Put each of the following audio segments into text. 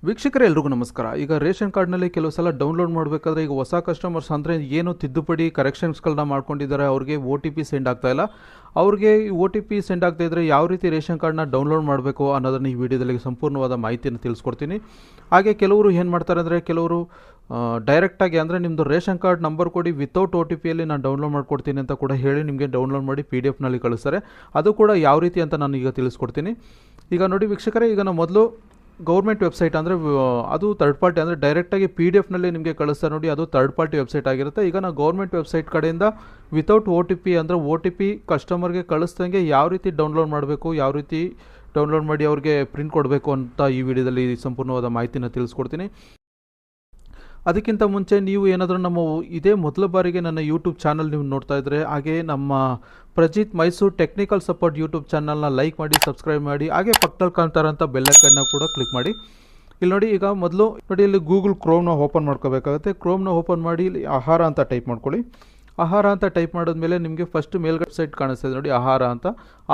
ವೀಕ್ಷಕರೇ ಎಲ್ರಿಗೂ ನಮಸ್ಕಾರ. ಈಗ ರೇಷನ್ ಕಾರ್ಡ್ನಲ್ಲಿ ಕೆಲವು ಸಲ ಡೌನ್ಲೋಡ್ ಮಾಡಬೇಕಾದ್ರೆ ಈಗ ಹೊಸ ಕಸ್ಟಮರ್ಸ್ ಅಂದರೆ ಏನು ತಿದ್ದುಪಡಿ ಕರೆಕ್ಷನ್ಸ್ಗಳನ್ನ ಮಾಡ್ಕೊಂಡಿದ್ದಾರೆ, ಅವ್ರಿಗೆ OTP ಸೆಂಡ್ ಆಗ್ತಾ ಇಲ್ಲ. ಅವ್ರಿಗೆ OTP ಸೆಂಡ್ ಆಗ್ತಾ ಇದ್ದರೆ ಯಾವ ರೀತಿ ರೇಷನ್ ಕಾರ್ಡ್ನ ಡೌನ್ಲೋಡ್ ಮಾಡಬೇಕು ಅನ್ನೋದನ್ನು ಈ ವಿಡಿಯೋದಲ್ಲಿ ಸಂಪೂರ್ಣವಾದ ಮಾಹಿತಿಯನ್ನು ತಿಳಿಸ್ಕೊಡ್ತೀನಿ. ಹಾಗೆ ಕೆಲವರು ಏನು ಮಾಡ್ತಾರೆ ಅಂದರೆ ಕೆಲವರು ಡೈರೆಕ್ಟಾಗಿ ಅಂದರೆ ನಿಮ್ಮದು ರೇಷನ್ ಕಾರ್ಡ್ ನಂಬರ್ ಕೊಡಿ, ವಿತೌಟ್ OTPಯಲ್ಲಿ ನಾನು ಡೌನ್ಲೋಡ್ ಮಾಡ್ಕೊಡ್ತೀನಿ ಅಂತ ಕೂಡ ಹೇಳಿ ನಿಮಗೆ ಡೌನ್ಲೋಡ್ ಮಾಡಿ PDF ಕಳಿಸ್ತಾರೆ. ಅದು ಕೂಡ ಯಾವ ರೀತಿ ಅಂತ ನಾನು ಈಗ ತಿಳಿಸ್ಕೊಡ್ತೀನಿ. ಈಗ ನೋಡಿ ವೀಕ್ಷಕರೇ, ಈಗ ನಾವು ಮೊದಲು ಗೌರ್ಮೆಂಟ್ ವೆಬ್ಸೈಟ್ ಅಂದರೆ ಅದು ಥರ್ಡ್ ಪಾರ್ಟಿ ಅಂದರೆ ಡೈರೆಕ್ಟಾಗಿ PDF ನಿಮಗೆ ಕಳಿಸ್ತಾರೆ ನೋಡಿ, ಅದು ಥರ್ಡ್ ಪಾರ್ಟಿ ವೆಬ್ಸೈಟ್ ಆಗಿರುತ್ತೆ. ಈಗ ನಾವು ಗೌರ್ಮೆಂಟ್ ವೆಬ್ಸೈಟ್ ಕಡೆಯಿಂದ ವಿತೌಟ್ OTP ಅಂದರೆ OTP ಕಸ್ಟಮರ್ಗೆ ಕಳಿಸ್ದಂಗೆ ಯಾವ ರೀತಿ ಡೌನ್ಲೋಡ್ ಮಾಡಬೇಕು, ಯಾವ ರೀತಿ ಡೌನ್ಲೋಡ್ ಮಾಡಿ ಅವ್ರಿಗೆ ಪ್ರಿಂಟ್ ಕೊಡಬೇಕು ಅಂತ ಈ ವಿಡಿಯೋದಲ್ಲಿ ಸಂಪೂರ್ಣವಾದ ಮಾಹಿತಿನ ತಿಳಿಸ್ಕೊಡ್ತೀನಿ. ಅದಕ್ಕಿಂತ ಮುಂಚೆ ನೀವು ಏನಾದರೂ ನಮ್ಮ ಇದೇ ಮೊದಲ ಬಾರಿಗೆ ನನ್ನ ಯೂಟ್ಯೂಬ್ ಚಾನಲ್ ನೀವು ನೋಡ್ತಾ ಇದ್ದರೆ, ಹಾಗೆ ನಮ್ಮ Prajit Mysuru technical support YouTube ಚಾನಲ್ನ ಲೈಕ್ ಮಾಡಿ, ಸಬ್ಸ್ಕ್ರೈಬ್ ಮಾಡಿ, ಹಾಗೆ ಪಕ್ಕದಲ್ಲಿ ಕಾಣ್ತಾರಂಥ ಬೆಲ್ಲೈಕನ್ನ ಕೂಡ ಕ್ಲಿಕ್ ಮಾಡಿ. ಇಲ್ಲಿ ನೋಡಿ, ಈಗ ಮೊದಲು ನೋಡಿ ಇಲ್ಲಿ ಗೂಗಲ್ ಕ್ರೋಮ್ನ ಓಪನ್ ಮಾಡ್ಕೋಬೇಕಾಗುತ್ತೆ. ಕ್ರೋಮ್ನ ಓಪನ್ ಮಾಡಿ ಇಲ್ಲಿ ಆಹಾರ ಅಂತ ಟೈಪ್ ಮಾಡ್ಕೊಳ್ಳಿ. ಆಹಾರ ಅಂತ ಟೈಪ್ ಮಾಡಿದ್ಮೇಲೆ ನಿಮಗೆ ಫಸ್ಟ್ ಮೇಲ್ ವೆಬ್ಸೈಟ್ ಕಾಣಿಸ್ತದೆ ನೋಡಿ, ಆಹಾರ ಅಂತ.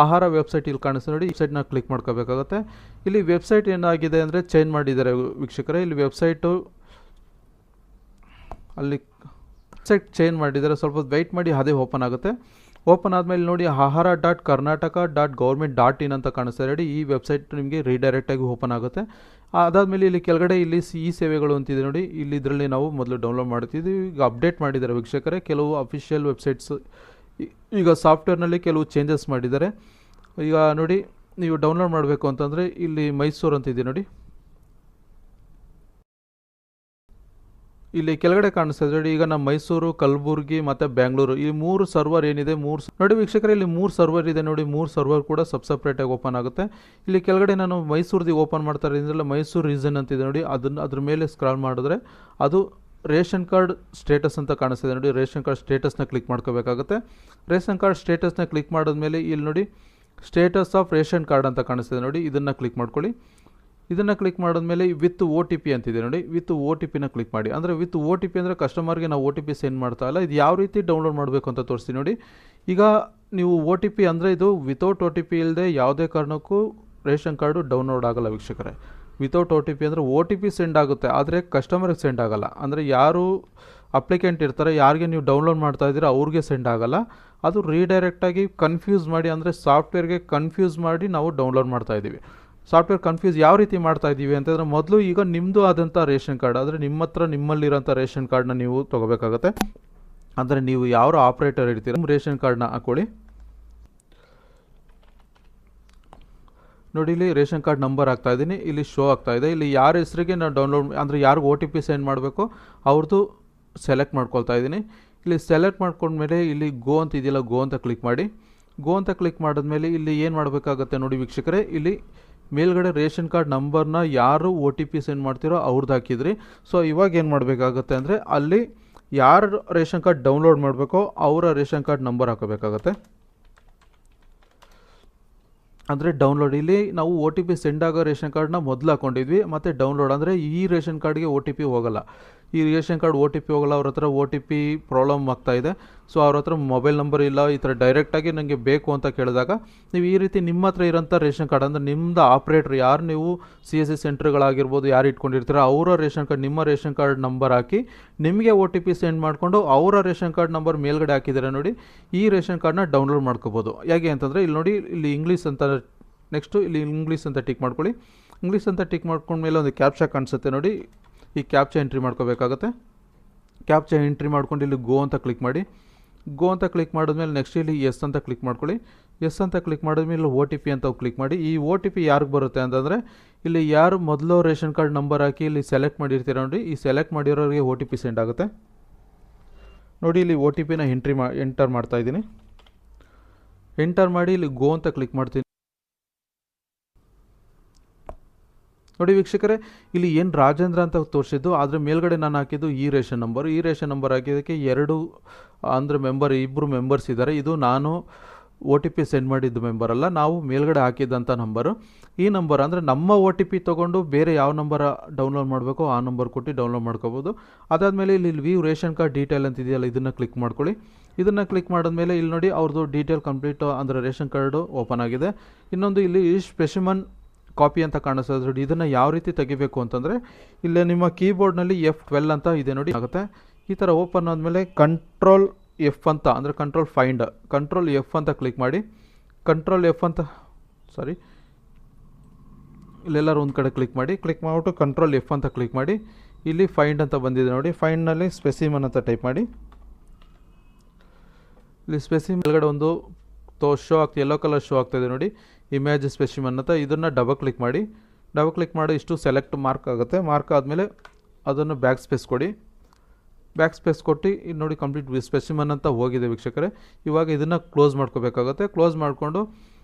ಆಹಾರ ವೆಬ್ಸೈಟ್ ಇಲ್ಲಿ ಕಾಣಿಸ್ತದೆ ನೋಡಿ, ಈ ವೆಬ್ಸೈಟ್ನ ಕ್ಲಿಕ್ ಮಾಡ್ಕೋಬೇಕಾಗುತ್ತೆ. ಇಲ್ಲಿ ವೆಬ್ಸೈಟ್ ಏನಾಗಿದೆ ಅಂದರೆ ಚೇಂಜ್ ಮಾಡಿದ್ದಾರೆ ವೀಕ್ಷಕರೇ. ಇಲ್ಲಿ ವೆಬ್ಸೈಟು ಅಲ್ಲಿ ವೆಬ್ಸೈಟ್ ಚೇಂಜ್ ಮಾಡಿದರೆ ಸ್ವಲ್ಪ ವೆಯ್ಟ್ ಮಾಡಿ, ಅದೇ ಓಪನ್ ಆಗುತ್ತೆ. ಓಪನ್ ಆದಮೇಲೆ ನೋಡಿ ahara.karnataka.government.in ಅಂತ ಕಾಣಿಸ್ತಾ ನೋಡಿ, ಈ ವೆಬ್ಸೈಟ್ ನಿಮಗೆ ರೀಡೈರೆಕ್ಟಾಗಿ ಓಪನ್ ಆಗುತ್ತೆ. ಅದಾದಮೇಲೆ ಇಲ್ಲಿ ಕೆಳಗಡೆ ಇಲ್ಲಿ ಈ ಸೇವೆಗಳು ಅಂತಿದೆ ನೋಡಿ, ಇಲ್ಲಿ ಇದರಲ್ಲಿ ನಾವು ಮೊದಲು ಡೌನ್ಲೋಡ್ ಮಾಡ್ತಿದ್ವಿ. ಈಗ ಅಪ್ಡೇಟ್ ಮಾಡಿದ್ದಾರೆ ವೀಕ್ಷಕರೇ, ಕೆಲವು ಅಫಿಷಿಯಲ್ ವೆಬ್ಸೈಟ್ಸ್ ಈಗ ಸಾಫ್ಟ್ವೇರ್ನಲ್ಲಿ ಕೆಲವು ಚೇಂಜಸ್ ಮಾಡಿದ್ದಾರೆ. ಈಗ ನೋಡಿ, ನೀವು ಡೌನ್ಲೋಡ್ ಮಾಡಬೇಕು ಅಂತಂದರೆ ಇಲ್ಲಿ ಮೈಸೂರು ಅಂತಿದೆ ನೋಡಿ, ಇಲ್ಲಿ ಕೆಳಗಡೆ ಕಾಣಿಸ್ತಾ ಇದೆ ನೋಡಿ. ಈಗ ನಮ್ಮ ಮೈಸೂರು, ಕಲಬುರಗಿ ಮತ್ತು ಬೆಂಗಳೂರು ಈ 3 ಸರ್ವರ್ ಏನಿದೆ, ನೋಡಿ ವೀಕ್ಷಕರೇ, ಇಲ್ಲಿ 3 ಸರ್ವರ್ ಇದೆ ನೋಡಿ. 3 ಸರ್ವರ್ ಕೂಡ ಸಪ್ರೇಟಾಗಿ ಓಪನ್ ಆಗುತ್ತೆ. ಇಲ್ಲಿ ಕೆಳಗಡೆ ನಾನು ಮೈಸೂರ್ದು ಓಪನ್ ಮಾಡ್ತಾರೆ ಇದರಲ್ಲಿ ಮೈಸೂರು ರೀಸನ್ ಅಂತಿದೆ ನೋಡಿ, ಅದ್ರ ಮೇಲೆ ಸ್ಕ್ರಾಲ್ ಮಾಡಿದ್ರೆ ಅದು ರೇಷನ್ ಕಾರ್ಡ್ ಸ್ಟೇಟಸ್ ಅಂತ ಕಾಣಿಸ್ತಿದೆ ನೋಡಿ. ರೇಷನ್ ಕಾರ್ಡ್ ಸ್ಟೇಟಸ್ನ ಕ್ಲಿಕ್ ಮಾಡ್ಕೋಬೇಕಾಗುತ್ತೆ. ರೇಷನ್ ಕಾರ್ಡ್ ಸ್ಟೇಟಸ್ನ ಕ್ಲಿಕ್ ಮಾಡಿದ್ಮೇಲೆ ಇಲ್ಲಿ ನೋಡಿ ಸ್ಟೇಟಸ್ ಆಫ್ ರೇಷನ್ ಕಾರ್ಡ್ ಅಂತ ಕಾಣಿಸ್ತಿದೆ ನೋಡಿ, ಇದನ್ನು ಕ್ಲಿಕ್ ಮಾಡ್ಕೊಳ್ಳಿ. ಇದನ್ನು ಕ್ಲಿಕ್ ಮಾಡಿದ್ಮೇಲೆ ವಿತ್ OTP ಅಂತಿದೆ ನೋಡಿ, ವಿತ್ OTPನ ಕ್ಲಿಕ್ ಮಾಡಿ. ಅಂದರೆ ವಿತ್ OTP ಅಂದರೆ ಕಸ್ಟಮರ್ಗೆ ನಾವು OTP ಸೆಂಡ್ ಮಾಡ್ತಾ ಇಲ್ಲ, ಇದು ಯಾವ ರೀತಿ ಡೌನ್ಲೋಡ್ ಮಾಡಬೇಕು ಅಂತ ತೋರಿಸ್ತೀನಿ ನೋಡಿ. ಈಗ ನೀವು OTP ಅಂದರೆ ಇದು ವಿತೌಟ್ OTP ಇಲ್ಲದೆ ಯಾವುದೇ ಕಾರಣಕ್ಕೂ ರೇಷನ್ ಕಾರ್ಡು ಡೌನ್ಲೋಡ್ ಆಗಲ್ಲ ವೀಕ್ಷಕರೇ. ವಿತೌಟ್ OTP ಅಂದರೆ OTP ಸೆಂಡ್ ಆಗುತ್ತೆ, ಆದರೆ ಕಸ್ಟಮರ್ಗೆ ಸೆಂಡ್ ಆಗಲ್ಲ. ಅಂದರೆ ಯಾರು ಅಪ್ಲಿಕೆಂಟ್ ಇರ್ತಾರೆ, ಯಾರಿಗೆ ನೀವು ಡೌನ್ಲೋಡ್ ಮಾಡ್ತಾ ಇದ್ದೀರಾ ಅವ್ರಿಗೆ ಸೆಂಡ್ ಆಗಲ್ಲ. ಅದು ರೀಡೈರೆಕ್ಟಾಗಿ ಕನ್ಫ್ಯೂಸ್ ಮಾಡಿ, ಅಂದರೆ ಸಾಫ್ಟ್ವೇರ್ಗೆ ಕನ್ಫ್ಯೂಸ್ ಮಾಡಿ ನಾವು ಡೌನ್ಲೋಡ್ ಮಾಡ್ತಾ ಇದ್ದೀವಿ. ಸಾಫ್ಟ್ವೇರ್ ಕನ್ಫ್ಯೂಸ್ ಯಾವ ರೀತಿ ಮಾಡ್ತಾ ಇದ್ದೀವಿ ಅಂತಂದರೆ, ಮೊದಲು ಈಗ ನಿಮ್ಮದು ಆದಂಥ ರೇಷನ್ ಕಾರ್ಡ್ ಅಂದರೆ ನಿಮ್ಮ ಹತ್ರ ನಿಮ್ಮಲ್ಲಿರೋಂಥ ರೇಷನ್ ಕಾರ್ಡನ್ನ ನೀವು ತೊಗೋಬೇಕಾಗತ್ತೆ. ಅಂದರೆ ನೀವು ಯಾವ ಆಪ್ರೇಟರ್ ಇರ್ತೀರ, ನಿಮ್ಮ ರೇಷನ್ ಕಾರ್ಡನ್ನ ಹಾಕ್ಕೊಳ್ಳಿ. ನೋಡಿ, ಇಲ್ಲಿ ರೇಷನ್ ಕಾರ್ಡ್ ನಂಬರ್ ಹಾಕ್ತಾ ಇದ್ದೀನಿ, ಇಲ್ಲಿ ಶೋ ಆಗ್ತಾ ಇದೆ. ಇಲ್ಲಿ ಯಾರ ಹೆಸರಿಗೆ ನಾವು ಡೌನ್ಲೋಡ್ ಅಂದರೆ ಯಾರಿಗೆ OTP ಸೆಂಡ್ ಮಾಡಬೇಕು ಅವ್ರದ್ದು ಸೆಲೆಕ್ಟ್ ಮಾಡ್ಕೊಳ್ತಾ ಇದ್ದೀನಿ. ಇಲ್ಲಿ ಸೆಲೆಕ್ಟ್ ಮಾಡ್ಕೊಂಡ್ಮೇಲೆ ಇಲ್ಲಿ ಗೋ ಅಂತ ಇದೆಯಲ್ಲ, ಗೋ ಅಂತ ಕ್ಲಿಕ್ ಮಾಡಿ. ಗೋ ಅಂತ ಕ್ಲಿಕ್ ಮಾಡಿದ್ಮೇಲೆ ಇಲ್ಲಿ ಏನು ಮಾಡಬೇಕಾಗುತ್ತೆ ನೋಡಿ ವೀಕ್ಷಕರೇ, ಇಲ್ಲಿ ಮೇಲ್ಗಡೆ ರೇಷನ್ ಕಾರ್ಡ್ ನಂಬರ್ನ ಯಾರು OTP ಸೆಂಡ್ ಮಾಡ್ತಿರೋ ಅವ್ರದ್ದು ಹಾಕಿದ್ರಿ. ಸೊ ಇವಾಗ ಏನು ಮಾಡಬೇಕಾಗುತ್ತೆ ಅಂದರೆ ಅಲ್ಲಿ ಯಾರು ರೇಷನ್ ಕಾರ್ಡ್ ಡೌನ್ಲೋಡ್ ಮಾಡಬೇಕೋ ಅವರ ರೇಷನ್ ಕಾರ್ಡ್ ನಂಬರ್ ಹಾಕಬೇಕಾಗತ್ತೆ. ಅಂದರೆ ಡೌನ್ಲೋಡ್ ಇಲ್ಲಿ ನಾವು OTP ಸೆಂಡ್ ಆಗೋ ರೇಷನ್ ಕಾರ್ಡ್ನ ಮೊದಲು ಹಾಕ್ಕೊಂಡಿದ್ವಿ, ಮತ್ತು ಡೌನ್ಲೋಡ್ ಅಂದರೆ ಈ ರೇಷನ್ ಕಾರ್ಡ್ಗೆ OTP ಹೋಗಲ್ಲ. ಈ ರೇಷನ್ ಕಾರ್ಡ್ OTP ಹೋಗಲ್ಲ, ಅವ್ರ ಹತ್ರ OTP ಪ್ರಾಬ್ಲಮ್ ಆಗ್ತಾ ಇದೆ. ಸೊ ಅವ್ರ ಹತ್ರ ಮೊಬೈಲ್ ನಂಬರ್ ಇಲ್ಲ, ಈ ಥರ ಡೈರೆಕ್ಟಾಗಿ ನನಗೆ ಬೇಕು ಅಂತ ಕೇಳಿದಾಗ ನೀವು ಈ ರೀತಿ ನಿಮ್ಮ ಹತ್ರ ಇರೋಂಥ ರೇಷನ್ ಕಾರ್ಡ್ ಅಂದರೆ ನಿಮ್ಮದು ಆಪ್ರೇಟ್ರ್ ಯಾರು ನೀವು CSC ಸೆಂಟ್ರ್ಗಳಾಗಿರ್ಬೋದು ಯಾರು ಇಟ್ಕೊಂಡಿರ್ತೀರ ಅವರ ರೇಷನ್ ಕಾರ್ಡ್, ನಿಮ್ಮ ರೇಷನ್ ಕಾರ್ಡ್ ನಂಬರ್ ಹಾಕಿ ನಿಮಗೆ OTP ಸೆಂಡ್ ಮಾಡಿಕೊಂಡು ಅವರ ರೇಷನ್ ಕಾರ್ಡ್ ನಂಬರ್ ಮೇಲ್ಗಡೆ ಹಾಕಿದ್ದಾರೆ ನೋಡಿ, ಈ ರೇಷನ್ ಕಾರ್ಡ್ನ ಡೌನ್ಲೋಡ್ ಮಾಡ್ಕೋಬೋದು. ಹೇಗೆ ಅಂತಂದರೆ ಇಲ್ಲಿ ನೋಡಿ, ಇಲ್ಲಿ ಇಂಗ್ಲೀಷ್ ಅಂತ ನೆಕ್ಸ್ಟು ಇಲ್ಲಿ ಇಂಗ್ಲೀಷ್ ಅಂತ ಟಿಕ್ ಮಾಡ್ಕೊಳ್ಳಿ. ಇಂಗ್ಲೀಷ್ ಅಂತ ಟಿಕ್ ಮಾಡ್ಕೊಂಡ್ಮೇಲೆ ಒಂದು ಕ್ಯಾಪ್ಚಾ ಕಾಣಿಸುತ್ತೆ ನೋಡಿ, ಈ ಕ್ಯಾಪ್ಚಾ ಎಂಟ್ರಿ ಮಾಡ್ಕೋಬೇಕಾಗುತ್ತೆ. ಕ್ಯಾಪ್ಚಾ ಎಂಟ್ರಿ ಮಾಡ್ಕೊಂಡು ಇಲ್ಲಿ ಗೋ ಅಂತ ಕ್ಲಿಕ್ ಮಾಡಿ. ಗೋ ಅಂತ ಕ್ಲಿಕ್ ಮಾಡಿದ್ಮೇಲೆ ನೆಕ್ಸ್ಟ್ ಇಲ್ಲಿ ಎಸ್ ಅಂತ ಕ್ಲಿಕ್ ಮಾಡ್ಕೊಳ್ಳಿ. ಎಸ್ ಅಂತ ಕ್ಲಿಕ್ ಮಾಡಿದ್ಮೇಲೆ OTP ಅಂತ ಕ್ಲಿಕ್ ಮಾಡಿ. ಈ OTP ಯಾರಿಗೆ ಬರುತ್ತೆ ಅಂತಂದರೆ ಇಲ್ಲಿ ಯಾರು ಮೊದಲು ರೇಷನ್ ಕಾರ್ಡ್ ನಂಬರ್ ಹಾಕಿ ಇಲ್ಲಿ ಸೆಲೆಕ್ಟ್ ಮಾಡಿರ್ತೀರ ನೋಡಿ, ಈ ಸೆಲೆಕ್ಟ್ ಮಾಡಿರೋರಿಗೆ OTP ಸೆಂಡ್ ಆಗುತ್ತೆ ನೋಡಿ. ಇಲ್ಲಿ OTPನ ಎಂಟರ್ ಮಾಡ್ತಾ ಇದ್ದೀನಿ. ಎಂಟರ್ ಮಾಡಿ ಇಲ್ಲಿ ಗೋ ಅಂತ ಕ್ಲಿಕ್ ಮಾಡ್ತೀನಿ ನೋಡಿ ವೀಕ್ಷಕರೇ. ಇಲ್ಲಿ ಏನು ರಾಜೇಂದ್ರ ಅಂತ ತೋರಿಸಿದ್ದು, ಆದರೆ ಮೇಲ್ಗಡೆ ನಾನು ಹಾಕಿದ್ದು ಈ ರೇಷನ್ ನಂಬರ್ ಹಾಕಿದ್ದಕ್ಕೆ 2 ಅಂದರೆ ಇಬ್ಬರು ಮೆಂಬರ್ಸ್ ಇದ್ದಾರೆ. ಇದು ನಾನು OTP ಸೆಂಡ್ ಮಾಡಿದ್ದು ಮೆಂಬರ್ ಅಲ್ಲ, ನಾವು ಮೇಲ್ಗಡೆ ಹಾಕಿದ್ದಂಥ ನಂಬರು. ಈ ನಂಬರ್ ಅಂದರೆ ನಮ್ಮ OTP ತೊಗೊಂಡು ಬೇರೆ ಯಾವ ನಂಬರ್ ಡೌನ್ಲೋಡ್ ಮಾಡಬೇಕೋ ಆ ನಂಬರ್ ಕೊಟ್ಟು ಡೌನ್ಲೋಡ್ ಮಾಡ್ಕೋಬೋದು. ಅದಾದಮೇಲೆ ಇಲ್ಲಿ ವ್ಯೂ ರೇಷನ್ ಕಾರ್ಡ್ ಡೀಟೇಲ್ ಅಂತಿದೆಯಲ್ಲ, ಇದನ್ನು ಕ್ಲಿಕ್ ಮಾಡ್ಕೊಳ್ಳಿ. ಇದನ್ನು ಕ್ಲಿಕ್ ಮಾಡಿದ್ಮೇಲೆ ಇಲ್ಲಿ ನೋಡಿ ಅವ್ರದ್ದು ಡೀಟೇಲ್ ಕಂಪ್ಲೀಟ್ ಅಂದರೆ ರೇಷನ್ ಕಾರ್ಡು ಓಪನ್ ಆಗಿದೆ. ಇನ್ನೊಂದು ಇಲ್ಲಿ ಸ್ಪೆಸಿಮನ್ ಕಾಪಿ ಅಂತ ಕಾಣಿಸ್ತದೆ ನೋಡಿ. ಇದನ್ನು ಯಾವ ರೀತಿ ತೆಗಿಬೇಕು ಅಂತಂದರೆ ಇಲ್ಲೇ ನಿಮ್ಮ ಕೀಬೋರ್ಡ್ನಲ್ಲಿ F12 ಅಂತ ಇದೆ ನೋಡಿ ಆಗುತ್ತೆ. ಈ ಥರ ಓಪನ್ ಆದಮೇಲೆ ಕಂಟ್ರೋಲ್ F ಅಂತ ಅಂದರೆ ಕಂಟ್ರೋಲ್ F ಅಂತ ಕ್ಲಿಕ್ ಮಾಡಿ. ಕಂಟ್ರೋಲ್ F ಅಂತ ಇಲ್ಲೆಲ್ಲರೂ ಒಂದು ಕಡೆ ಕ್ಲಿಕ್ ಮಾಡಿಬಿಟ್ಟು ಕಂಟ್ರೋಲ್ F ಅಂತ ಕ್ಲಿಕ್ ಮಾಡಿ. ಇಲ್ಲಿ ಫೈಂಡ್ ಅಂತ ಬಂದಿದೆ ನೋಡಿ. ಫೈಂಡ್ನಲ್ಲಿ ಸ್ಪೆಸಿಮನ್ ಅಂತ ಟೈಪ್ ಮಾಡಿ. ಇಲ್ಲಿ ಸ್ಪೆಸಿಮನ್ ಒಳಗಡೆ ಒಂದು ಶೋ ಆಗ್ತದೆ, ಯೆಲ್ಲೋ ಕಲರ್ ಶೋ ಆಗ್ತಾಯಿದೆ ನೋಡಿ, ಇಮೇಜ್ ಸ್ಪೆಸಿಮನ್ ಅಂತ. ಇದನ್ನು ಡಬಲ್ ಕ್ಲಿಕ್ ಮಾಡಿ ಇಷ್ಟು ಸೆಲೆಕ್ಟ್ ಮಾರ್ಕ್ ಆಗುತ್ತೆ. ಮಾರ್ಕ್ ಆದಮೇಲೆ ಅದನ್ನು ಬ್ಯಾಕ್ ಸ್ಪೇಸ್ ಕೊಡಿ. ಬ್ಯಾಕ್ ಸ್ಪೇಸ್ ಕೊಟ್ಟು ಇದು ನೋಡಿ ಕಂಪ್ಲೀಟ್ ಸ್ಪೆಸಿಮನ್ ಅಂತ ಹೋಗಿದೆ ವೀಕ್ಷಕರೇ. ಇವಾಗ ಇದನ್ನು ಕ್ಲೋಸ್ ಮಾಡ್ಕೋಬೇಕಾಗುತ್ತೆ. ಕ್ಲೋಸ್ ಮಾಡಿಕೊಂಡು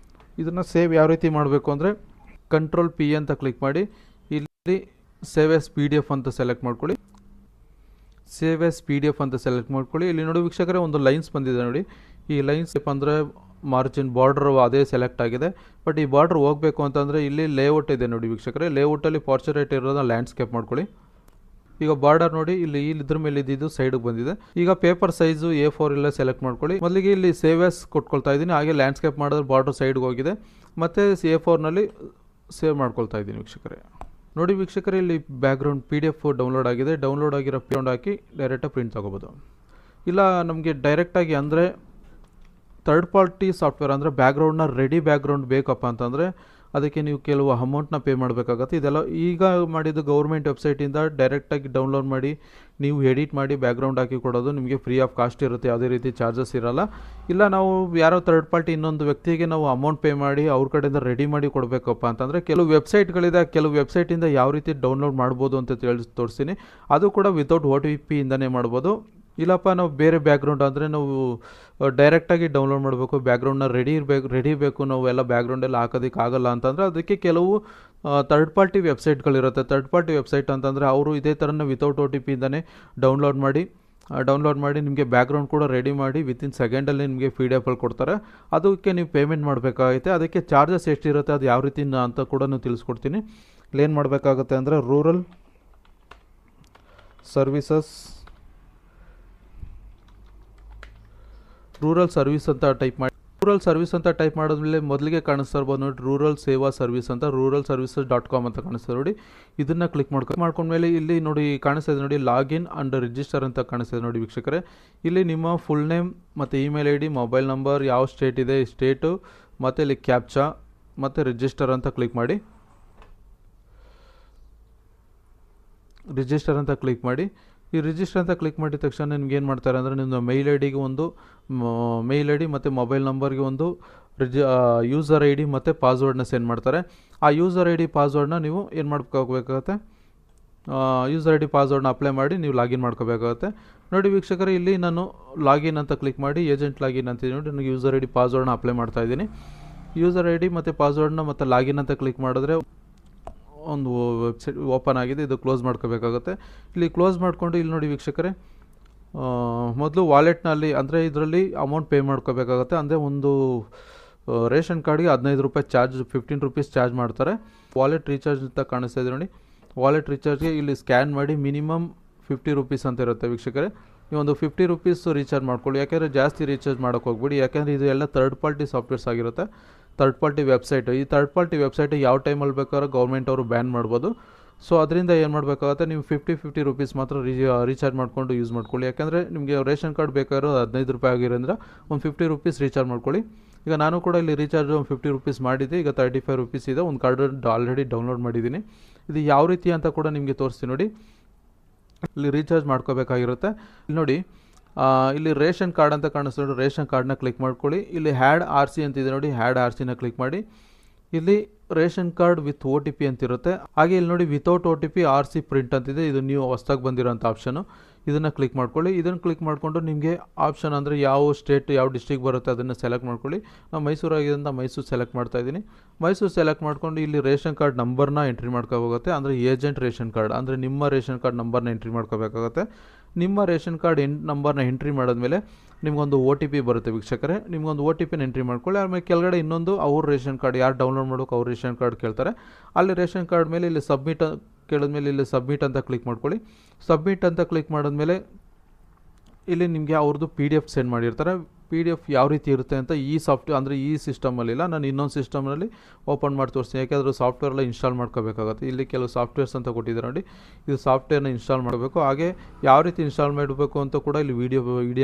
ಇದನ್ನು ಸೇವ್ ಯಾವ ರೀತಿ ಮಾಡಬೇಕು ಅಂದರೆ ಕಂಟ್ರೋಲ್ P ಅಂತ ಕ್ಲಿಕ್ ಮಾಡಿ. ಇಲ್ಲಿ ಸೇವ್ ಎಸ್ PDF ಅಂತ ಸೆಲೆಕ್ಟ್ ಮಾಡ್ಕೊಳ್ಳಿ. ಇಲ್ಲಿ ನೋಡಿ ವೀಕ್ಷಕರೇ ಒಂದು ಲೈನ್ಸ್ ಬಂದಿದೆ ನೋಡಿ. ಈ ಲೈನ್ಸ್ ಅಂದರೆ ಮಾರ್ಜಿನ್ ಬಾರ್ಡರ್ ಅದೇ ಸೆಲೆಕ್ಟ್ ಆಗಿದೆ. ಬಟ್ ಈ ಬಾರ್ಡರ್ ಹೋಗಬೇಕು ಅಂತಂದರೆ ಇಲ್ಲಿ ಲೇಔಟ್ ಇದೆ ನೋಡಿ ವೀಕ್ಷಕರೇ. ಲೇಔಟಲ್ಲಿ ಪಾರ್ಚರೇಟ್ ಇರೋದನ್ನ ಲ್ಯಾಂಡ್ಸ್ಕೇಪ್ ಮಾಡ್ಕೊಳ್ಳಿ. ಈಗ ಬಾರ್ಡರ್ ನೋಡಿ ಇಲ್ಲಿ ಇದ್ರ ಮೇಲೆ ಇದ್ದಿದ್ದು ಸೈಡ್ಗೆ ಬಂದಿದೆ. ಈಗ ಪೇಪರ್ ಸೈಜು A4 ಎಲ್ಲ ಸೆಲೆಕ್ಟ್ ಮಾಡ್ಕೊಳ್ಳಿ. ಮೊದಲಿಗೆ ಇಲ್ಲಿ ಸೇವ್ ಎಸ್ ಕೊಟ್ಕೊಳ್ತಾ ಇದ್ದೀನಿ. ಹಾಗೆ ಲ್ಯಾಂಡ್ಸ್ಕೇಪ್ ಮಾಡಿದ್ರೆ ಬಾರ್ಡರ್ ಸೈಡ್ಗೆ ಹೋಗಿದೆ. ಮತ್ತು A4ನಲ್ಲಿ ಸೇವ್ ಮಾಡ್ಕೊಳ್ತಾ ಇದ್ದೀನಿ ವೀಕ್ಷಕರೇ. ನೋಡಿ ವೀಕ್ಷಕರೇ ಇಲ್ಲಿ ಬ್ಯಾಕ್ಗ್ರೌಂಡ್ PDF ಡೌನ್ಲೋಡ್ ಆಗಿದೆ. ಡೌನ್ಲೋಡ್ ಆಗಿರೋ ಪ್ರಿಂಟ್ ಹಾಕಿ ಡೈರೆಕ್ಟಾಗಿ ಪ್ರಿಂಟ್ ತೊಗೋಬೋದು. ಇಲ್ಲ ನಮಗೆ ಡೈರೆಕ್ಟಾಗಿ ಅಂದರೆ ಥರ್ಡ್ ಪಾರ್ಟಿ ಸಾಫ್ಟ್ವೇರ್ ಅಂದರೆ ರೆಡಿ ಬ್ಯಾಕ್ಗ್ರೌಂಡ್ ಬೇಕಪ್ಪ ಅಂತಂದರೆ ಅದಕ್ಕೆ ನೀವು ಕೆಲವು ಅಮೌಂಟ್ನ ಪೇ ಮಾಡಬೇಕಾಗತ್ತೆ. ಇದೆಲ್ಲ ಈಗ ಮಾಡಿದ್ದು ಗೌರ್ಮೆಂಟ್ ವೆಬ್ಸೈಟಿಂದ ಡೈರೆಕ್ಟಾಗಿ ಡೌನ್ಲೋಡ್ ಮಾಡಿ ನೀವು ಎಡಿಟ್ ಮಾಡಿ ಬ್ಯಾಕ್ಗ್ರೌಂಡ್ ಹಾಕಿ ಕೊಡೋದು ನಿಮಗೆ ಫ್ರೀ ಆಫ್ ಕಾಸ್ಟ್ ಇರುತ್ತೆ. ಯಾವುದೇ ರೀತಿ ಚಾರ್ಜಸ್ ಇರೋಲ್ಲ. ಇಲ್ಲ ನಾವು ಯಾರೋ ಥರ್ಡ್ ಪಾರ್ಟಿ ಇನ್ನೊಂದು ವ್ಯಕ್ತಿಗೆ ನಾವು ಅಮೌಂಟ್ ಪೇ ಮಾಡಿ ಅವ್ರ ಕಡೆಯಿಂದ ರೆಡಿ ಮಾಡಿ ಕೊಡಬೇಕಪ್ಪ ಅಂತಂದರೆ ಕೆಲವು ವೆಬ್ಸೈಟ್ಗಳಿದೆ. ಕೆಲವು ವೆಬ್ಸೈಟಿಂದ ಯಾವ ರೀತಿ ಡೌನ್ಲೋಡ್ ಮಾಡ್ಬೋದು ಅಂತ ತೋರಿಸ್ತೀನಿ. ಅದು ಕೂಡ ವಿತೌಟ್ OTP ಇಂದನೇ ಮಾಡ್ಬೋದು. ಇಲ್ಲಪ್ಪ ನಾವು ಬೇರೆ ಬ್ಯಾಕ್ಗ್ರೌಂಡ್ ಅಂದರೆ ನಾವು ಡೈರೆಕ್ಟಾಗಿ ಡೌನ್ಲೋಡ್ ಮಾಡಬೇಕು, ಬ್ಯಾಕ್ಗ್ರೌಂಡ್ನ ರೆಡಿ ಬೇಕು, ನಾವು ಎಲ್ಲ ಬ್ಯಾಕ್ಗ್ರೌಂಡೆಲ್ಲ ಹಾಕೋದಕ್ಕಾಗಲ್ಲ ಅಂತಂದರೆ ಅದಕ್ಕೆ ಕೆಲವು ಥರ್ಡ್ ಪಾರ್ಟಿ ವೆಬ್ಸೈಟ್ಗಳಿರುತ್ತೆ. ಥರ್ಡ್ ಪಾರ್ಟಿ ವೆಬ್ಸೈಟ್ ಅಂತಂದರೆ ಅವರು ಇದೇ ಥರನೇ ವಿತೌಟ್ OTP ಇಂದನೇ ಡೌನ್ಲೋಡ್ ಮಾಡಿ ನಿಮಗೆ ಬ್ಯಾಕ್ಗ್ರೌಂಡ್ ಕೂಡ ರೆಡಿ ಮಾಡಿ ವಿತಿನ್ ಸೆಕೆಂಡಲ್ಲಿ ನಿಮಗೆ PDF ಅಲ್ಲಿ ಕೊಡ್ತಾರೆ. ಅದಕ್ಕೆ ನೀವು ಪೇಮೆಂಟ್ ಮಾಡಬೇಕಾಗುತ್ತೆ. ಅದಕ್ಕೆ ಚಾರ್ಜಸ್ ಎಷ್ಟಿರುತ್ತೆ ಅದು ಯಾವ ರೀತಿ ಅಂತ ಕೂಡ ನಾನು ತಿಳಿಸ್ಕೊಡ್ತೀನಿ. ಇಲ್ಲೇನು ಮಾಡಬೇಕಾಗುತ್ತೆ ಅಂದರೆ ರೂರಲ್ ಸರ್ವಿಸ್ ಅಂತ ಟೈಪ್ ಮಾಡಿ. ರೂರಲ್ ಸರ್ವಿಸ್ ಅಂತ ಟೈಪ್ ಮಾಡಿದ್ಮೇಲೆ ಮೊದಲಿಗೆ ಕಾಣಿಸ್ತಾ ಇರ್ಬೋದು ನೋಡಿ ರೂರಲ್ ಸೇವಾ ಸರ್ವಿಸ್ ಅಂತ ruralservices.com ಅಂತ ಕಾಣಿಸ್ತದೆ ನೋಡಿ. ಇದನ್ನು ಕ್ಲಿಕ್ ಮಾಡ್ಕೊಂಡ್ಮೇಲೆ ಇಲ್ಲಿ ನೋಡಿ ಕಾಣಿಸ್ತಾ ಇದೆ ನೋಡಿ ಲಾಗಿನ್ ಅಂಡ್ ರಿಜಿಸ್ಟರ್ ಅಂತ ಕಾಣಿಸ್ತಿದೆ ನೋಡಿ ವೀಕ್ಷಕರೇ. ಇಲ್ಲಿ ನಿಮ್ಮ ಫುಲ್ ನೇಮ್ ಮತ್ತು ಇಮೇಲ್ ID, ಮೊಬೈಲ್ ನಂಬರ್, ಯಾವ ಸ್ಟೇಟ್ ಇದೆ ಸ್ಟೇಟು, ಮತ್ತು ಇಲ್ಲಿ ಕ್ಯಾಪ್ಚಾ ಮತ್ತು ರಿಜಿಸ್ಟರ್ ಅಂತ ಕ್ಲಿಕ್ ಮಾಡಿ. ಈ ರಿಜಿಸ್ಟರ್ ಅಂತ ಕ್ಲಿಕ್ ಮಾಡಿದ ತಕ್ಷಣ ನಿಮ್ಗೆ ಏನು ಮಾಡ್ತಾರೆ ಅಂದರೆ ನಿಮ್ಮ ಮೇಲ್ ಐಡಿಗೆ ಒಂದು ಮೇಲ್ ID ಮತ್ತು ಮೊಬೈಲ್ ನಂಬರ್ಗೆ ಒಂದು ಯೂಸರ್ ID ಮತ್ತು ಪಾಸ್ವರ್ಡ್ನ ಸೆಂಡ್ ಮಾಡ್ತಾರೆ. ಆ ಯೂಸರ್ ID ಪಾಸ್ವರ್ಡ್ನ ನೀವು ಏನು ಮಾಡ್ಕೋಬೇಕಾಗುತ್ತೆ, ಯೂಸರ್ ID ಪಾಸ್ವರ್ಡ್ನ ಅಪ್ಲೈ ಮಾಡಿ ನೀವು ಲಾಗಿನ್ ಮಾಡ್ಕೋಬೇಕಾಗುತ್ತೆ. ನೋಡಿ ವೀಕ್ಷಕರೇ ಇಲ್ಲಿ ನಾನು ಲಾಗಿನ್ ಅಂತ ಕ್ಲಿಕ್ ಮಾಡಿ ಏಜೆಂಟ್ ಲಾಗಿನ್ ಅಂತಿದ್ದೀನಿ ನೋಡಿ. ನನಗೆ ಯೂಸರ್ ID ಪಾಸ್ವರ್ಡ್ನ ಅಪ್ಲೈ ಮಾಡ್ತಾ ಇದ್ದೀನಿ. ಯೂಸರ್ ID ಮತ್ತು ಪಾಸ್ವರ್ಡ್ನ ಮತ್ತು ಲಾಗಿನ್ ಅಂತ ಕ್ಲಿಕ್ ಮಾಡಿದ್ರೆ ಒಂದು ವೆಬ್ಸೈಟ್ ಓಪನ್ ಆಗಿದೆ. ಇದು ಕ್ಲೋಸ್ ಮಾಡ್ಕೋಬೇಕಾಗುತ್ತೆ. ಇಲ್ಲಿ ಕ್ಲೋಸ್ ಮಾಡಿಕೊಂಡು ಇಲ್ಲಿ ನೋಡಿ ವೀಕ್ಷಕರೇ ಮೊದಲು ವಾಲೆಟ್ನಲ್ಲಿ ಅಂದರೆ ಇದರಲ್ಲಿ ಅಮೌಂಟ್ ಪೇ ಮಾಡ್ಕೋಬೇಕಾಗುತ್ತೆ. ಅಂದರೆ ಒಂದು ರೇಷನ್ ಕಾರ್ಡ್ಗೆ 15 ರೂಪಾಯಿ ಚಾರ್ಜ್, 15 ರೂಪೀಸ್ ಚಾರ್ಜ್ ಮಾಡ್ತಾರೆ. ವಾಲೆಟ್ ರೀಚಾರ್ಜ್ ಅಂತ ಕಾಣಿಸ್ತಾ ಇದೆ ನೋಡಿ. ವಾಲೆಟ್ ರೀಚಾರ್ಜ್ಗೆ ಇಲ್ಲಿ ಸ್ಕ್ಯಾನ್ ಮಾಡಿ ಮಿನಿಮಮ್ 50 ರೂಪೀಸ್ ಅಂತ ಇರುತ್ತೆ ವೀಕ್ಷಕರೇ. ನೀವು ಒಂದು 50 ರೂಪೀಸ್ ರೀಚಾರ್ಜ್ ಮಾಡ್ಕೊಳ್ಳಿ. ಯಾಕೆಂದರೆ ಜಾಸ್ತಿ ರೀಚಾರ್ಜ್ ಮಾಡೋಕ್ಕೆ ಹೋಗ್ಬಿಡಿ. ಯಾಕೆಂದರೆ ಇದು ಎಲ್ಲ ಥರ್ಡ್ ಪಾರ್ಟಿ ಸಾಫ್ಟ್ವೇರ್ಸ್ ಆಗಿರುತ್ತೆ, ಥರ್ಡ್ ಪಾರ್ಟಿ ವೆಬ್ಸೈಟು. ಈ ಥರ್ಡ್ ಪಾರ್ಟಿ ವೆಬ್ಸೈಟ್ ಯಾವ ಟೈಮಲ್ಲಿ ಬೇಕಾದ್ರೂ ಗೌರ್ಮೆಂಟ್ ಅವರು ಬ್ಯಾನ್ ಮಾಡ್ಬೋದು. ಸೊ ಅದರಿಂದ ಏನು ಮಾಡಬೇಕಾಗುತ್ತೆ, ನೀವು 50 ರೂಪೀಸ್ ಮಾತ್ರ ರೀಚಾರ್ಜ್ ಮಾಡಿಕೊಂಡು ಯೂಸ್ ಮಾಡ್ಕೊಳ್ಳಿ. ಯಾಕೆಂದರೆ ನಿಮಗೆ ರೇಷನ್ ಕಾರ್ಡ್ ಬೇಕಾಗಿರೋ 15 ರೂಪಾಯಿ ಆಗಿರೋದ್ರಿಂದ ಒಂದು 50 ರೂಪೀಸ್ ರೀಚಾರ್ಜ್ ಮಾಡ್ಕೊಳ್ಳಿ. ಈಗ ನಾನು ಕೂಡ ಇಲ್ಲಿ ರೀಚಾರ್ಜ್ ಒಂದು 50 ರೂಪೀಸ್ ಮಾಡಿದ್ದೆ. ಈಗ 35 ರೂಪೀಸ್ ಇದೆ. ಒಂದು ಕಾರ್ಡ್ ಆಲ್ರೆಡಿ ಡೌನ್ಲೋಡ್ ಮಾಡಿದ್ದೀನಿ. ಇದು ಯಾವ ರೀತಿ ಅಂತ ಕೂಡ ನಿಮಗೆ ತೋರಿಸ್ತೀನಿ ನೋಡಿ. ಇಲ್ಲಿ ರೀಚಾರ್ಜ್ ಮಾಡ್ಕೋಬೇಕಾಗಿರುತ್ತೆ. ಇಲ್ಲಿ ನೋಡಿ ಇಲ್ಲಿ ರೇಷನ್ ಕಾರ್ಡ್ ಅಂತ ಕಾಣಿಸ್ತಾ ನೋಡಿ. ರೇಷನ್ ಕಾರ್ಡ್ನ ಕ್ಲಿಕ್ ಮಾಡ್ಕೊಳ್ಳಿ. ಇಲ್ಲಿ ಹ್ಯಾಡ್ RC ಅಂತಿದೆ ನೋಡಿ. ಹ್ಯಾಡ್ RCನ ಕ್ಲಿಕ್ ಮಾಡಿ. ಇಲ್ಲಿ ರೇಷನ್ ಕಾರ್ಡ್ ವಿತ್ OTP ಅಂತಿರುತ್ತೆ. ಹಾಗೆ ಇಲ್ಲಿ ನೋಡಿ ವಿತೌಟ್ OTP RC ಪ್ರಿಂಟ್ ಅಂತಿದೆ. ಇದು ನೀವು ಹೊಸದಾಗಿ ಬಂದಿರೋಂಥ ಆಪ್ಷನು. ಇದನ್ನು ಕ್ಲಿಕ್ ಮಾಡ್ಕೊಳ್ಳಿ. ಇದನ್ನು ಕ್ಲಿಕ್ ಮಾಡಿಕೊಂಡು ನಿಮಗೆ ಆಪ್ಷನ್ ಅಂದರೆ ಯಾವ ಸ್ಟೇಟ್ ಯಾವ ಡಿಸ್ಟ್ರಿಕ್ಟ್ ಬರುತ್ತೆ ಅದನ್ನು ಸೆಲೆಕ್ಟ್ ಮಾಡ್ಕೊಳ್ಳಿ. ನಾವು ಮೈಸೂರು ಆಗಿದ್ದರಿಂದ ಮೈಸೂರು ಸೆಲೆಕ್ಟ್ ಮಾಡ್ತಾಯಿದ್ದೀನಿ. ಮೈಸೂರು ಸೆಲೆಕ್ಟ್ ಮಾಡ್ಕೊಂಡು ಇಲ್ಲಿ ರೇಷನ್ ಕಾರ್ಡ್ ನಂಬರ್ನ ಎಂಟ್ರಿ ಮಾಡ್ಕೋಬೇಕಾಗುತ್ತೆ. ಅಂದರೆ ಏಜೆಂಟ್ ರೇಷನ್ ಕಾರ್ಡ್ ಅಂದರೆ ನಿಮ್ಮ ರೇಷನ್ ಕಾರ್ಡ್ ನಂಬರ್ನ ಎಂಟ್ರಿ ಮಾಡ್ಕೋಬೇಕಾಗುತ್ತೆ. ನಿಮ್ಮ ರೇಷನ್ ಕಾರ್ಡ್ ನಂಬರ್ನ ಎಂಟ್ರಿ ಮಾಡಿದ್ಮೇಲೆ ನಿಮಗೊಂದು OTP ಬರುತ್ತೆ ವೀಕ್ಷಕರೇ. ನಿಮಗೊಂದು OTPನ ಎಂಟ್ರಿ ಮಾಡ್ಕೊಳ್ಳಿ. ಆಮೇಲೆ ಕೆಳಗಡೆ ಇನ್ನೊಂದು ಅವ್ರ ರೇಷನ್ ಕಾರ್ಡ್ ಯಾರು ಡೌನ್ಲೋಡ್ ಮಾಡೋಕೆ ಅವ್ರ ರೇಷನ್ ಕಾರ್ಡ್ ಕೇಳ್ತಾರೆ. ಅಲ್ಲಿ ರೇಷನ್ ಕಾರ್ಡ್ ಮೇಲೆ ಇಲ್ಲಿ ಸಬ್ಮಿಟ್ ಕೇಳಿದ್ಮೇಲೆ ಇಲ್ಲಿ ಸಬ್ಮಿಟ್ ಅಂತ ಕ್ಲಿಕ್ ಮಾಡ್ಕೊಳ್ಳಿ. ಸಬ್ಮಿಟ್ ಅಂತ ಕ್ಲಿಕ್ ಮಾಡಿದ್ಮೇಲೆ ಇಲ್ಲಿ ನಿಮಗೆ ಅವ್ರದ್ದು PDF ಸೆಂಡ್ ಮಾಡಿರ್ತಾರೆ. PDF ಯಾವ ರೀತಿ ಇರುತ್ತೆ ಅಂತ ಈ ಸಾಫ್ಟ್ವೇರ್ ಅಂದರೆ ಈ ಸಿಸ್ಟಮಲ್ಲಿಲ್ಲ, ನಾನು ಇನ್ನೊಂದು ಸಿಸ್ಟಮ್ನಲ್ಲಿ ಓಪನ್ ಮಾಡಿ ತೋರಿಸ್ತೀನಿ. ಯಾಕೆಂದರೆ ಸಾಫ್ಟ್ವೇರೆಲ್ಲ ಇನ್ಸ್ಟಾಲ್ ಮಾಡ್ಕೋಬೇಕಾಗುತ್ತೆ. ಇಲ್ಲಿ ಕೆಲವು ಸಾಫ್ಟ್ವೇರ್ಸ್ ಅಂತ ಕೊಟ್ಟಿದ್ದಾರೆ ನೋಡಿ, ಇದು ಸಾಫ್ಟ್ವೇರ್ನ ಇನ್ಸ್ಟಾಲ್ ಮಾಡಬೇಕು. ಹಾಗೆ ಯಾವ ರೀತಿ ಇನ್ಸ್ಟಾಲ್ ಮಾಡಬೇಕು ಅಂತ ಕೂಡ ಇಲ್ಲಿ ವಿಡಿಯೋ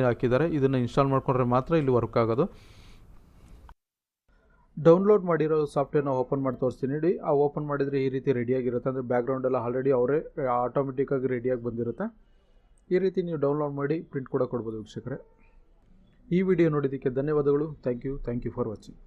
ಹಾಕಿದ್ದಾರೆ. ಇದನ್ನು ಇನ್ಸ್ಟಾಲ್ ಮಾಡಿಕೊಂಡ್ರೆ ಮಾತ್ರ ಇಲ್ಲಿ ವರ್ಕ್ ಆಗೋದು. ಡೌನ್ಲೋಡ್ ಮಾಡಿರೋ ಸಾಫ್ಟ್ವೇರ್ನ ಓಪನ್ ಮಾಡಿ ತೋರಿಸ್ತೀನಿ ನೋಡಿ. ಆ ಓಪನ್ ಮಾಡಿದರೆ ಈ ರೀತಿ ರೆಡಿಯಾಗಿರುತ್ತೆ. ಅಂದರೆ ಬ್ಯಾಕ್ಗ್ರೌಂಡೆಲ್ಲ ಆಲ್ರೆಡಿ ಅವರೇ ಆಟೋಮೆಟಿಕ್ಕಾಗಿ ರೆಡಿಯಾಗಿ ಬಂದಿರುತ್ತೆ. ಈ ರೀತಿ ನೀವು ಡೌನ್ಲೋಡ್ ಮಾಡಿ ಪ್ರಿಂಟ್ ಕೂಡ ಕೊಡ್ಬೋದು ವೀಕ್ಷಕರೇ. ಈ ವಿಡಿಯೋ ನೋಡಿದ್ದಕ್ಕೆ ಧನ್ಯವಾದಗಳು. Thank you for watching.